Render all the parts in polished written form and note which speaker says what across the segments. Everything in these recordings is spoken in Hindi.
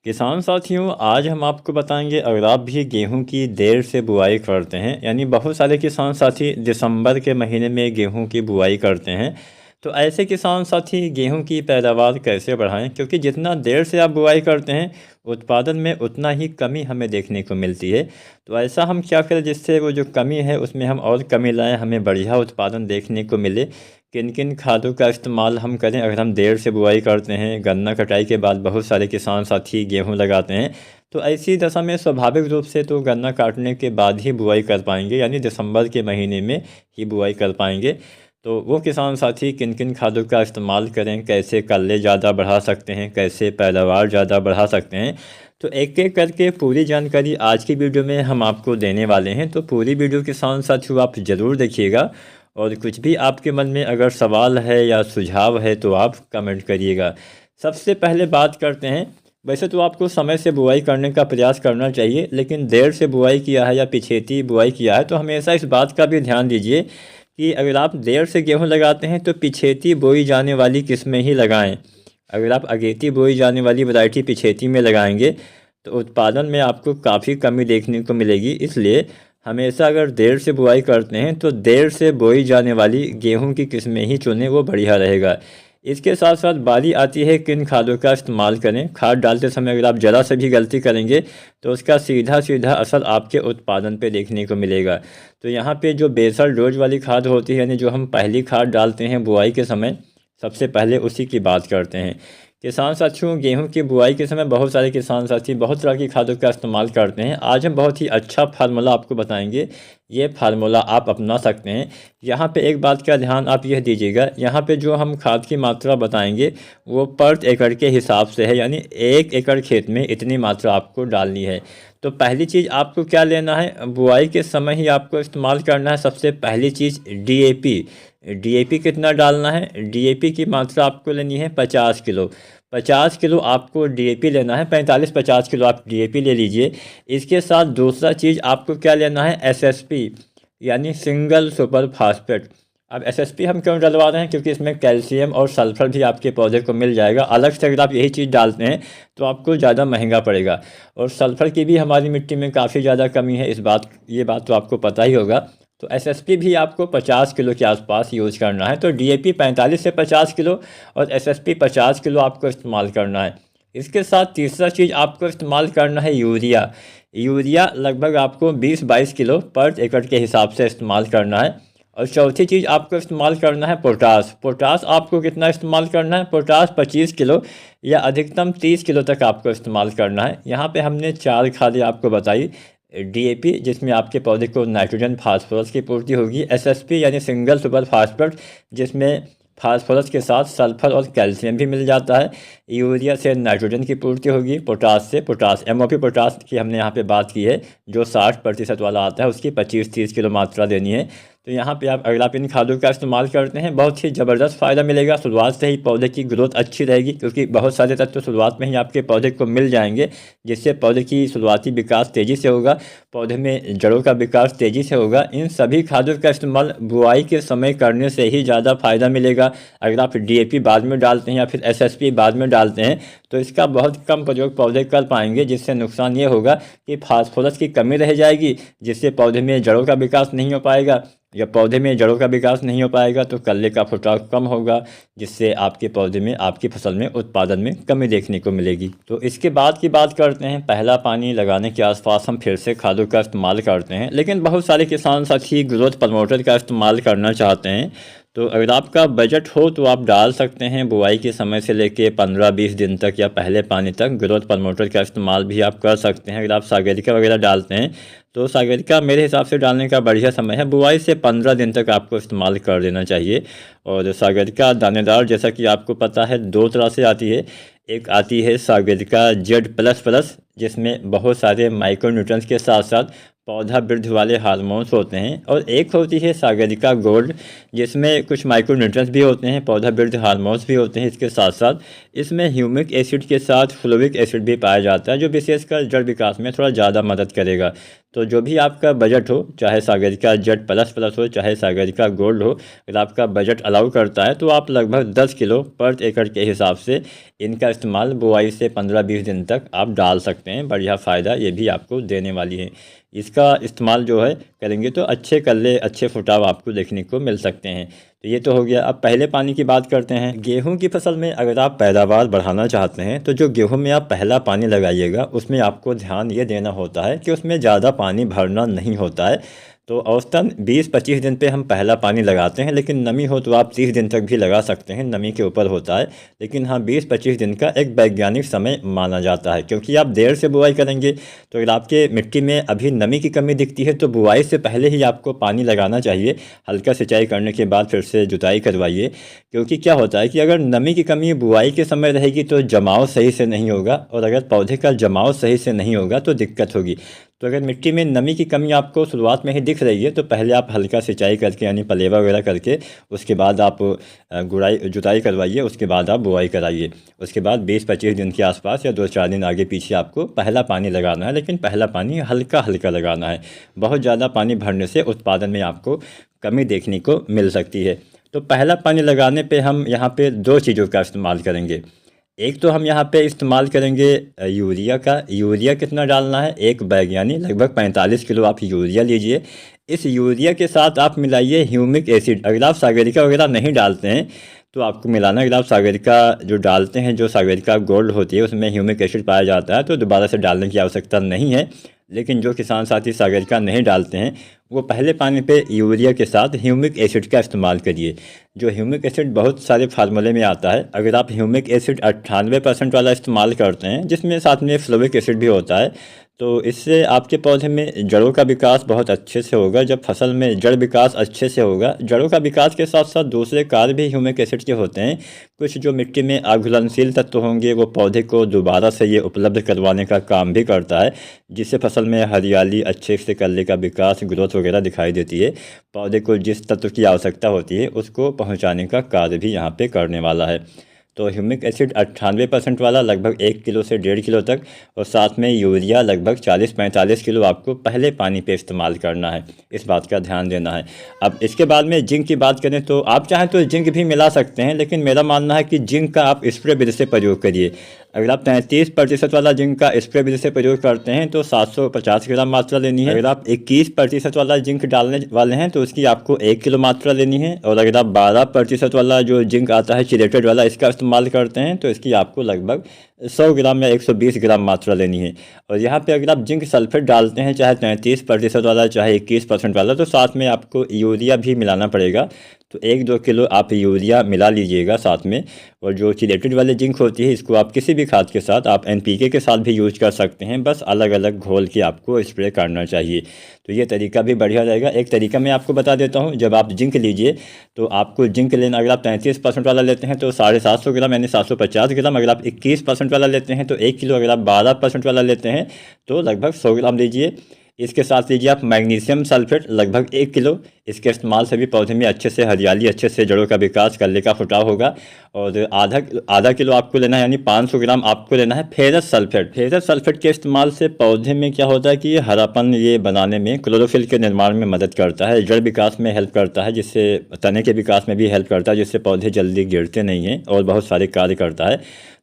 Speaker 1: किसान साथियों, आज हम आपको बताएंगे अगर आप भी गेहूं की देर से बुआई करते हैं, यानी बहुत सारे किसान साथी दिसंबर के महीने में गेहूं की बुआई करते हैं। तो ऐसे किसान साथी गेहूं की पैदावार कैसे बढ़ाएं, क्योंकि जितना देर से आप बुआई करते हैं उत्पादन में उतना ही कमी हमें देखने को मिलती है। तो ऐसा हम क्या करें जिससे वो जो कमी है उसमें हम और कमी लाएं, हमें बढ़िया उत्पादन देखने को मिले। किन किन खादों का इस्तेमाल हम करें अगर हम देर से बुआई करते हैं। गन्ना कटाई के बाद बहुत सारे किसान साथी गेहूं लगाते हैं, तो ऐसी दशा में स्वाभाविक रूप से तो गन्ना काटने के बाद ही बुआई कर पाएंगे, यानी दिसंबर के महीने में ही बुआई कर पाएंगे। तो वो किसान साथी किन किन खादों का इस्तेमाल करें, कैसे कल्ले ज़्यादा बढ़ा सकते हैं, कैसे पैदावार ज़्यादा बढ़ा सकते हैं, तो एक एक करके पूरी जानकारी आज की वीडियो में हम आपको देने वाले हैं। तो पूरी वीडियो किसान साथियों आप ज़रूर देखिएगा, और कुछ भी आपके मन में अगर सवाल है या सुझाव है तो आप कमेंट करिएगा। सबसे पहले बात करते हैं, वैसे तो आपको समय से बुआई करने का प्रयास करना चाहिए, लेकिन देर से बुआई किया है या पिछेती बुआई किया है तो हमेशा इस बात का भी ध्यान दीजिए कि अगर आप देर से गेहूं लगाते हैं तो पिछेती बोई जाने वाली किस्में ही लगाएं। अगर आप अगेती बोई जाने वाली वैरायटी पिछेती में लगाएंगे तो उत्पादन में आपको काफ़ी कमी देखने को मिलेगी। इसलिए हमेशा अगर देर से बुआई करते हैं तो देर से बोई जाने वाली गेहूं की किस्में ही चुनें, वो बढ़िया रहेगा। इसके साथ साथ बारी आती है किन खादों का इस्तेमाल करें। खाद डालते समय अगर आप ज़रा से भी गलती करेंगे तो उसका सीधा सीधा असर आपके उत्पादन पे देखने को मिलेगा। तो यहाँ पे जो बेसल डोज वाली खाद होती है, यानी जो हम पहली खाद डालते हैं बुआई के समय, सबसे पहले उसी की बात करते हैं। किसान साथियों, गेहूं की बुआई के समय बहुत सारे किसान साथी बहुत तरह की खादों का इस्तेमाल करते हैं। आज हम बहुत ही अच्छा फार्मूला आपको बताएंगे, ये फार्मूला आप अपना सकते हैं। यहाँ पे एक बात का ध्यान आप यह दीजिएगा, यहाँ पे जो हम खाद की मात्रा बताएंगे वो पर एकड़ के हिसाब से है, यानी 1 एकड़ खेत में इतनी मात्रा आपको डालनी है। तो पहली चीज़ आपको क्या लेना है, बुआई के समय ही आपको इस्तेमाल करना है सबसे पहली चीज़ डीएपी। डीएपी कितना डालना है, डीएपी की मात्रा आपको लेनी है 50 किलो। 50 किलो आपको डीएपी लेना है, 45-50 किलो आप डीएपी ले लीजिए। इसके साथ दूसरा चीज़ आपको क्या लेना है, एसएसपी, यानी सिंगल सुपर फास्फेट। अब एसएसपी हम क्यों डलवा रहे हैं, क्योंकि इसमें कैल्शियम और सल्फर भी आपके पौधे को मिल जाएगा। अलग से अगर आप यही चीज़ डालते हैं तो आपको ज़्यादा महंगा पड़ेगा, और सल्फर की भी हमारी मिट्टी में काफ़ी ज़्यादा कमी है, ये बात तो आपको पता ही होगा। तो एसएसपी भी आपको 50 किलो के आसपास यूज़ करना है। तो डीएपी 45 से 50 किलो और एसएसपी 50 किलो आपको इस्तेमाल करना है। इसके साथ तीसरा चीज़ आपको इस्तेमाल करना है यूरिया। यूरिया लगभग आपको 20-22 किलो पर एकड़ के हिसाब से इस्तेमाल करना है। और चौथी चीज़ आपको इस्तेमाल करना है पोटास। पोटास आपको कितना इस्तेमाल करना है, पोटास 25 किलो या अधिकतम 30 किलो तक आपको इस्तेमाल करना है। यहाँ पे हमने 4 खादें आपको बताई। डीएपी जिसमें आपके पौधे को नाइट्रोजन फास्फोरस की पूर्ति होगी, एसएसपी यानी सिंगल सुपर फास्फेट जिसमें फास्फोरस के साथ सल्फर और कैल्शियम भी मिल जाता है, यूरिया से नाइट्रोजन की पूर्ति होगी, पोटास से पोटास एमओपी पोटास की हमने यहाँ पे बात की है जो 60% वाला आता है, उसकी 25-30 किलो मात्रा देनी है। तो यहाँ पे आप अगर आप इन खादों का इस्तेमाल करते हैं बहुत ही ज़बरदस्त फ़ायदा मिलेगा। शुरुआत से ही पौधे की ग्रोथ अच्छी रहेगी, क्योंकि बहुत सारे तत्व तो शुरुआत में ही आपके पौधे को मिल जाएंगे, जिससे पौधे की शुरुआती विकास तेज़ी से होगा, पौधे में जड़ों का विकास तेज़ी से होगा। इन सभी खादों का इस्तेमाल बुआई के समय करने से ही ज़्यादा फ़ायदा मिलेगा। अगर आप डीएपी बाद में डालते हैं या फिर एसएसपी बाद में डालते हैं तो इसका बहुत कम प्रयोग पौधे कर पाएंगे, जिससे नुकसान ये होगा कि फास्फोरस की कमी रह जाएगी, जिससे पौधे में जड़ों का विकास नहीं हो पाएगा। जब पौधे में जड़ों का विकास नहीं हो पाएगा तो कल्ले का फुटाव कम होगा, जिससे आपके पौधे में, आपकी फसल में उत्पादन में कमी देखने को मिलेगी। तो इसके बाद की बात करते हैं, पहला पानी लगाने के आसपास हम फिर से खादों का इस्तेमाल करते हैं, लेकिन बहुत सारे किसान साथी ग्रोथ प्रमोटर का इस्तेमाल करना चाहते हैं। तो अगर आपका बजट हो तो आप डाल सकते हैं बुआई के समय से लेके 15-20 दिन तक या पहले पानी तक ग्रोथ प्रमोटर का इस्तेमाल भी आप कर सकते हैं। अगर आप सागरिका वगैरह डालते हैं तो सागरिका मेरे हिसाब से डालने का बढ़िया समय है, बुआई से 15 दिन तक आपको इस्तेमाल कर देना चाहिए। और सागरिका दानेदार जैसा कि आपको पता है 2 तरह से आती है, एक आती है सागरिका Z++ जिसमें बहुत सारे माइक्रोन्यूट्रंस के साथ साथ पौधा वृद्धि वाले हार्मोन्स होते हैं, और एक होती है सागरिका गोल्ड जिसमें कुछ माइक्रोन्यूट्रंस भी होते हैं, पौधा वृद्धि हार्मोन्स भी होते हैं। इसके साथ साथ इसमें ह्यूमिक एसिड के साथ फ्लोविक एसिड भी पाया जाता है, जो विशेषकर जड़ विकास में थोड़ा ज़्यादा मदद करेगा। तो जो भी आपका बजट हो, चाहे सागरिका जेड प्लस प्लस हो, चाहे सागरिका गोल्ड हो, अगर आपका बजट अलाउ करता है तो आप लगभग 10 किलो पर एकड़ के हिसाब से इनका इस्तेमाल बुआई से 15-20 दिन तक आप डाल सकते हैं। बढ़िया फ़ायदा ये भी आपको देने वाली है। इसका इस्तेमाल जो है करेंगे तो अच्छे कल्ले, अच्छे फुटाव आपको देखने को मिल सकते हैं। तो ये तो हो गया। अब पहले पानी की बात करते हैं। गेहूं की फसल में अगर आप पैदावार बढ़ाना चाहते हैं तो जो गेहूं में आप पहला पानी लगाइएगा उसमें आपको ध्यान ये देना होता है कि उसमें ज़्यादा पानी भरना नहीं होता है। तो औसतन 20-25 दिन पे हम पहला पानी लगाते हैं, लेकिन नमी हो तो आप 30 दिन तक भी लगा सकते हैं, नमी के ऊपर होता है। लेकिन हाँ, 20-25 दिन का एक वैज्ञानिक समय माना जाता है, क्योंकि आप देर से बुआई करेंगे तो अगर आपके मिट्टी में अभी नमी की कमी दिखती है तो बुआई से पहले ही आपको पानी लगाना चाहिए। हल्का सिंचाई करने के बाद फिर से जुताई करवाइए, क्योंकि क्या होता है कि अगर नमी की कमी बुआई के समय रहेगी तो जमाव सही से नहीं होगा, और अगर पौधे का जमाव सही से नहीं होगा तो दिक्कत होगी। तो अगर मिट्टी में नमी की कमी आपको शुरुआत में ही दिख रही है तो पहले आप हल्का सिंचाई करके यानी पलेवा वगैरह करके उसके बाद आप गुड़ाई जुताई करवाइए, उसके बाद आप बुआई कराइए। उसके बाद 20-25 दिन के आसपास या 2-4 दिन आगे पीछे आपको पहला पानी लगाना है, लेकिन पहला पानी हल्का हल्का लगाना है। बहुत ज़्यादा पानी भरने से उत्पादन में आपको कमी देखने को मिल सकती है। तो पहला पानी लगाने पे हम यहाँ पे 2 चीज़ों का इस्तेमाल करेंगे। एक तो हम यहाँ पे इस्तेमाल करेंगे यूरिया का। यूरिया कितना डालना है? 1 बैग यानी लगभग 45 किलो आप यूरिया लीजिए। इस यूरिया के साथ आप मिलाइए ह्यूमिक एसिड। अगर आप सागरिका वगैरह नहीं डालते हैं तो आपको मिलाना, अगर आप सागरिका जो डालते हैं, जो सागरिका गोल्ड होती है उसमें ह्यूमिक एसिड पाया जाता है, तो दोबारा से डालने की आवश्यकता नहीं है। लेकिन जो किसान साथी सागरिका नहीं डालते हैं वो पहले पानी पे यूरिया के साथ ह्यूमिक एसिड का इस्तेमाल करिए। जो ह्यूमिक एसिड बहुत सारे फार्मूले में आता है। अगर आप ह्यूमिक एसिड 98% वाला इस्तेमाल करते हैं, जिसमें साथ में फ्लोविक एसिड भी होता है, तो इससे आपके पौधे में जड़ों का विकास बहुत अच्छे से होगा। जब फसल में जड़ विकास अच्छे से होगा, जड़ों का विकास के साथ साथ दूसरे कार्य भी ह्यूमिक एसिड के होते हैं। कुछ जो मिट्टी में अघुलनशील तत्व होंगे वो पौधे को दोबारा से ये उपलब्ध करवाने का काम भी करता है, जिससे फसल में हरियाली, अच्छे से कल्ले का विकास, ग्रोथ वगैरह दिखाई देती है। पौधे को जिस तत्व की आवश्यकता होती है उसको पहुंचाने का कार्य भी यहाँ पे करने वाला है। तो ह्यूमिक एसिड 98% वाला लगभग 1 किलो से 1.5 किलो तक, और साथ में यूरिया लगभग 40-45 किलो आपको पहले पानी पे इस्तेमाल करना है। इस बात का ध्यान देना है। अब इसके बाद में जिंक की बात करें तो आप चाहें तो जिंक भी मिला सकते हैं, लेकिन मेरा मानना है कि जिंक का आप स्प्रे विधि से प्रयोग करिए। अगर आप 33% वाला जिंक का स्प्रे विधि से प्रयोग करते हैं तो 750 ग्राम मात्रा लेनी है। अगर आप 21% वाला जिंक डालने वाले हैं तो उसकी आपको 1 किलो मात्रा लेनी है। और अगर आप 12% वाला जो जिंक आता है चिलेटेड वाला, इसका इस्तेमाल करते हैं तो इसकी आपको लगभग 100 ग्राम या 120 ग्राम मात्रा लेनी है। और यहाँ पे अगर आप जिंक सल्फेट डालते हैं, चाहे 33% वाला चाहे 21% वाला, तो साथ में आपको यूरिया भी मिलाना पड़ेगा। तो 1-2 किलो आप यूरिया मिला लीजिएगा साथ में। और जो चिलेटेड वाले जिंक होती है इसको आप किसी भी खाद के साथ, आप NPK के साथ भी यूज कर सकते हैं, बस अलग अलग घोल के आपको स्प्रे करना चाहिए। तो ये तरीका भी बढ़िया रहेगा। एक तरीका मैं आपको बता देता हूँ। जब आप जिंक लीजिए तो आपको जिंक लेना, अगर आप 33% वाला लेते हैं तो 750 ग्राम यानी 750 ग्राम। अगर आप 21% वाला लेते हैं तो 1 किलो। अगर आप 12% वाला लेते हैं तो लगभग 100 ग्राम लीजिए। इसके साथ लीजिए आप मैग्नीशियम सल्फेट लगभग 1 किलो। इसके इस्तेमाल से भी पौधे में अच्छे से हरियाली, अच्छे से जड़ों का विकास, कल्ले का फुटाव होगा। और आधा किलो आपको लेना है यानी 500 ग्राम आपको लेना है फेरस सल्फेट। फेरस सल्फेट के इस्तेमाल से पौधे में क्या होता है कि ये हरापन ये बनाने में, क्लोरोफिल के निर्माण में मदद करता है, जड़ विकास में हेल्प करता है, जिससे तने के विकास में भी हेल्प करता है, जिससे पौधे जल्दी गिरते नहीं हैं और बहुत सारे कार्य करता है।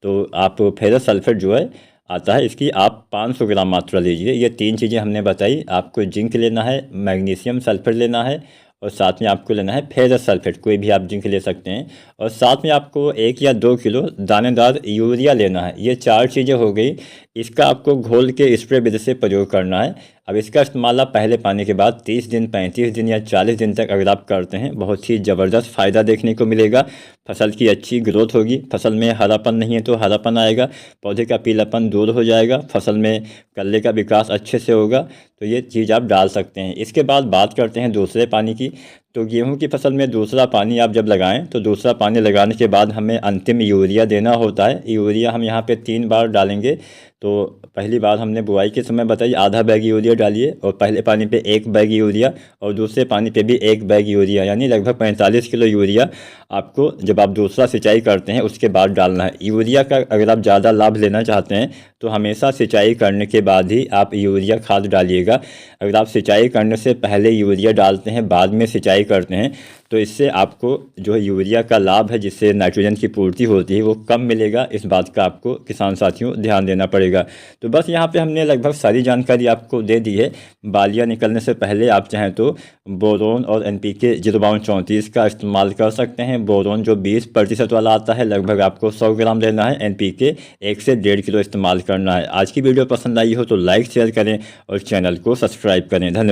Speaker 1: तो आप फेरस सल्फेट जो है आता है, इसकी आप 500 ग्राम मात्रा लीजिए। ये 3 चीज़ें हमने बताई। आपको जिंक लेना है, मैग्नीशियम सल्फेट लेना है, और साथ में आपको लेना है फेरस सल्फेट। कोई भी आप जिंक ले सकते हैं। और साथ में आपको 1 या 2 किलो दानेदार यूरिया लेना है। ये 4 चीज़ें हो गई। इसका आपको घोल के स्प्रे विधि से प्रयोग करना है। अब इसका इस्तेमाल आप पहले पानी के बाद 30 दिन, 35 दिन या 40 दिन तक अगर आप करते हैं, बहुत ही ज़बरदस्त फ़ायदा देखने को मिलेगा। फसल की अच्छी ग्रोथ होगी, फसल में हरापन नहीं है तो हरापन आएगा, पौधे का पीलापन दूर हो जाएगा, फसल में कल्ले का विकास अच्छे से होगा। तो ये चीज़ आप डाल सकते हैं। इसके बाद बात करते हैं दूसरे पानी की। तो गेहूं की फसल में दूसरा पानी आप जब लगाएं तो दूसरा पानी लगाने के बाद हमें अंतिम यूरिया देना होता है। यूरिया हम यहाँ पे 3 बार डालेंगे। तो पहली बार हमने बुआई के समय बताई आधा बैग यूरिया डालिए, और पहले पानी पे 1 बैग यूरिया और दूसरे पानी पे भी 1 बैग यूरिया, यानी लगभग 45 किलो यूरिया आपको जब आप दूसरा सिंचाई करते हैं उसके बाद डालना है। यूरिया का अगर आप ज़्यादा लाभ लेना चाहते हैं तो हमेशा सिंचाई करने के बाद ही आप यूरिया खाद डालिएगा। अगर आप सिंचाई करने से पहले यूरिया डालते हैं बाद में सिंचाई करते हैं तो इससे आपको जो है यूरिया का लाभ है, जिससे नाइट्रोजन की पूर्ति होती है, वो कम मिलेगा। इस बात का आपको किसान साथियों ध्यान देना पड़ेगा। तो बस यहाँ पे हमने लगभग सारी जानकारी आपको दे दी है। बालियाँ निकलने से पहले आप चाहें तो बोरोन और NPK 05234 का इस्तेमाल कर सकते हैं। बोरोन जो 20% वाला आता है लगभग आपको 100 ग्राम लेना है। NPK 1 से 1.5 किलो इस्तेमाल करना है। आज की वीडियो पसंद आई हो तो लाइक शेयर करें और चैनल को सब्सक्राइब करें। धन्यवाद।